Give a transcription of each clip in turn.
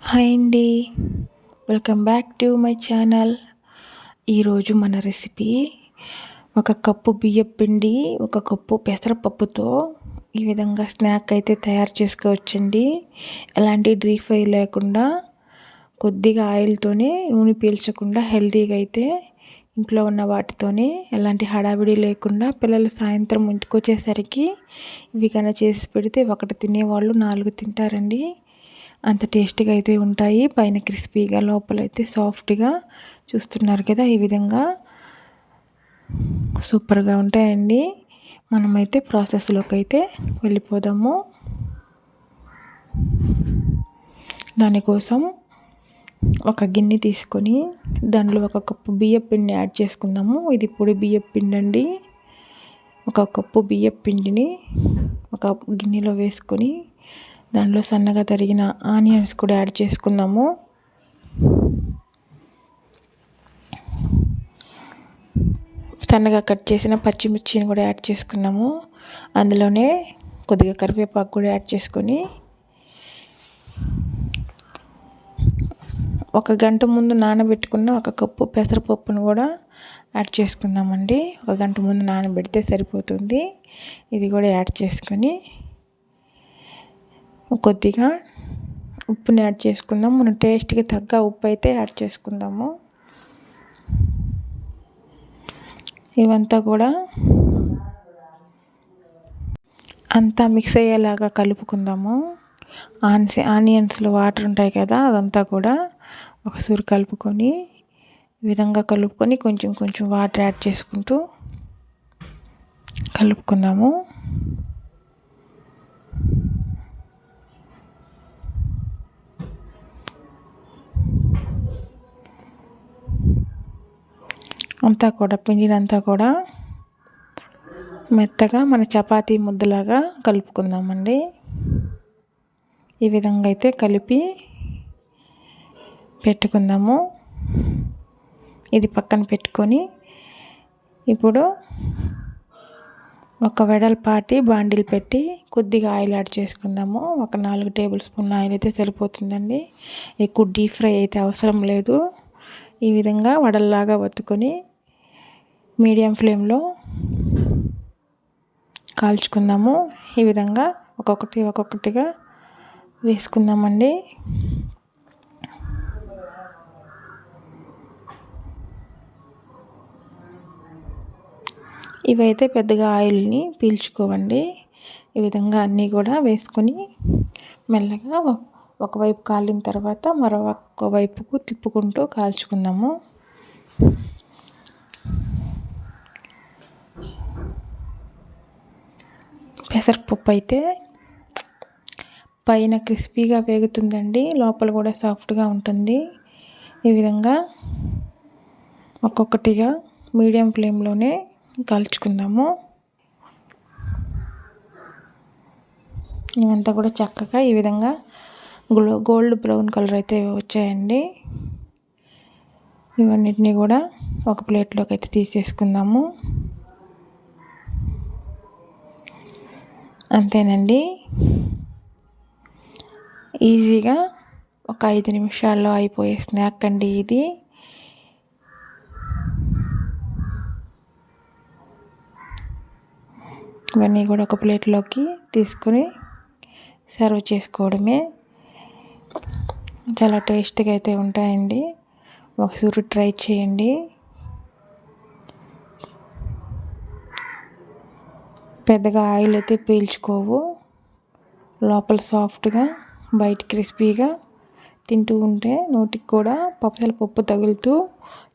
Hi అండి, welcome back to my channel. ఈరోజు మన రెసిపీ 1 కప్పు బియ్యం పిండి, 1 కప్పు పెసరపప్పుతో ఈ విధంగా స్నాక్ అయితే తయారు చేసుకోవచ్చండి. ఎలాంటి డీప్ ఫ్రై లేకుండా కొద్దిగా ఆయిల్తోనే నూనె పీల్చకుండా హెల్తీగా అయితే ఇంట్లో ఉన్న వాటితోనే ఎలాంటి హడావిడి లేకుండా పిల్లలు సాయంత్రం ఇంటికి వచ్చేసరికి ఇవి కన్నా చేసి పెడితే 1 తినేవాళ్ళు 4 తింటారండి. అంత టేస్టీగా అయితే ఉంటాయి. పైన క్రిస్పీగా, లోపలైతే సాఫ్ట్గా చూస్తున్నారు కదా, ఈ విధంగా సూపర్గా ఉంటాయండి. మనమైతే ప్రాసెస్లోకి అయితే వెళ్ళిపోదాము. దానికోసం ఒక గిన్నె తీసుకొని దాంట్లో 1 కప్పు బియ్యం పిండి యాడ్ చేసుకుందాము. ఇది పొడి బియ్యం పిండి అండి. 1 కప్పు బియ్యం పిండిని ఒక గిన్నెలో వేసుకొని దాంట్లో సన్నగా తరిగిన ఆనియన్స్ కూడా యాడ్ చేసుకుందాము. సన్నగా కట్ చేసిన పచ్చిమిర్చిని కూడా యాడ్ చేసుకున్నాము. అందులోనే కొద్దిగా కరివేపాకు కూడా యాడ్ చేసుకొని 1 గంట ముందు నానబెట్టుకున్న 1 కప్పు పెసరపప్పును కూడా యాడ్ చేసుకుందామండి. 1 గంట ముందు నానబెడితే సరిపోతుంది. ఇది కూడా యాడ్ చేసుకొని కొద్దిగా ఉప్పుని యాడ్ చేసుకుందాం. మనం టేస్ట్కి తగ్గ ఉప్పు అయితే యాడ్ చేసుకుందాము. ఇవంతా కూడా అంతా మిక్స్ అయ్యేలాగా కలుపుకుందాము. ఆనియన్స్లో వాటర్ ఉంటాయి కదా, అదంతా కూడా ఒకసారి కలుపుకొని ఈ విధంగా కలుపుకొని కొంచెం కొంచెం వాటర్ యాడ్ చేసుకుంటూ కలుపుకుందాము. అంతా కూడా పిండినంతా కూడా మెత్తగా మన చపాతీ ముద్దలాగా కలుపుకుందామండి. ఈ విధంగా అయితే కలిపి పెట్టుకుందాము. ఇది పక్కన పెట్టుకొని ఇప్పుడు ఒక వెడల్పాటి బాండిల్ పెట్టి కొద్దిగా ఆయిల్ యాడ్ చేసుకుందాము. ఒక 4 టేబుల్ స్పూన్ల ఆయిల్ అయితే సరిపోతుందండి. ఎక్కువ డీప్ ఫ్రై అయితే అవసరం లేదు. ఈ విధంగా వడల్లాగా వత్తుకొని మీడియం ఫ్లేమ్లో కాల్చుకుందాము. ఈ విధంగా ఒక్కొక్కటిగా వేసుకుందామండి. ఇవైతే పెద్దగా ఆయిల్ని పీల్చుకోవండి. ఈ విధంగా అన్నీ కూడా వేసుకొని మెల్లగా ఒకవైపు కాలిన తర్వాత మరొక వైపుకు తిప్పుకుంటూ కాల్చుకుందాము. పెసరపప్పు అయితే పైన క్రిస్పీగా వేగుతుందండి, లోపల కూడా సాఫ్ట్గా ఉంటుంది. ఈ విధంగా ఒక్కొక్కటిగా మీడియం ఫ్లేమ్లోనే కాల్చుకుందాము. ఇవంతా కూడా చక్కగా ఈ విధంగా గోల్డ్ బ్రౌన్ కలర్ అయితే వచ్చాయండి. ఇవన్నిటిని కూడా ఒక ప్లేట్లోకి అయితే తీసేసుకుందాము. అంతేనండి, ఈజీగా ఒక 5 నిమిషాల్లో అయిపోయే స్నాక్ అండి ఇది. ఇవన్నీ కూడా ఒక ప్లేట్లోకి తీసుకొని సర్వ్ చేసుకోవడమే. చాలా టేస్ట్గా అయితే ఉంటాయండి. ఒకసారి ట్రై చేయండి. పెద్దగా ఆయిల్ అయితే పీల్చుకోవు, లోపల సాఫ్ట్గా బయట క్రిస్పీగా, తింటూ ఉంటే నోటికి కూడా పెసరపప్పు తగులుతూ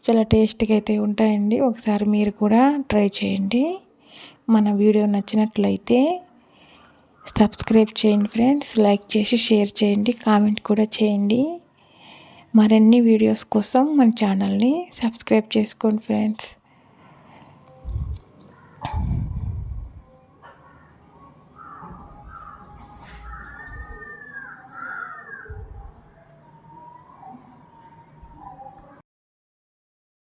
చాలా టేస్ట్గా అయితే ఉంటాయండి. ఒకసారి మీరు కూడా ట్రై చేయండి. మన వీడియో నచ్చినట్లయితే సబ్స్క్రైబ్ చేయండి ఫ్రెండ్స్. లైక్ చేసి షేర్ చేయండి, కామెంట్ కూడా చేయండి. మరిన్ని వీడియోస్ కోసం మన ఛానల్ని సబ్స్క్రైబ్ చేసుకోండి ఫ్రెండ్స్.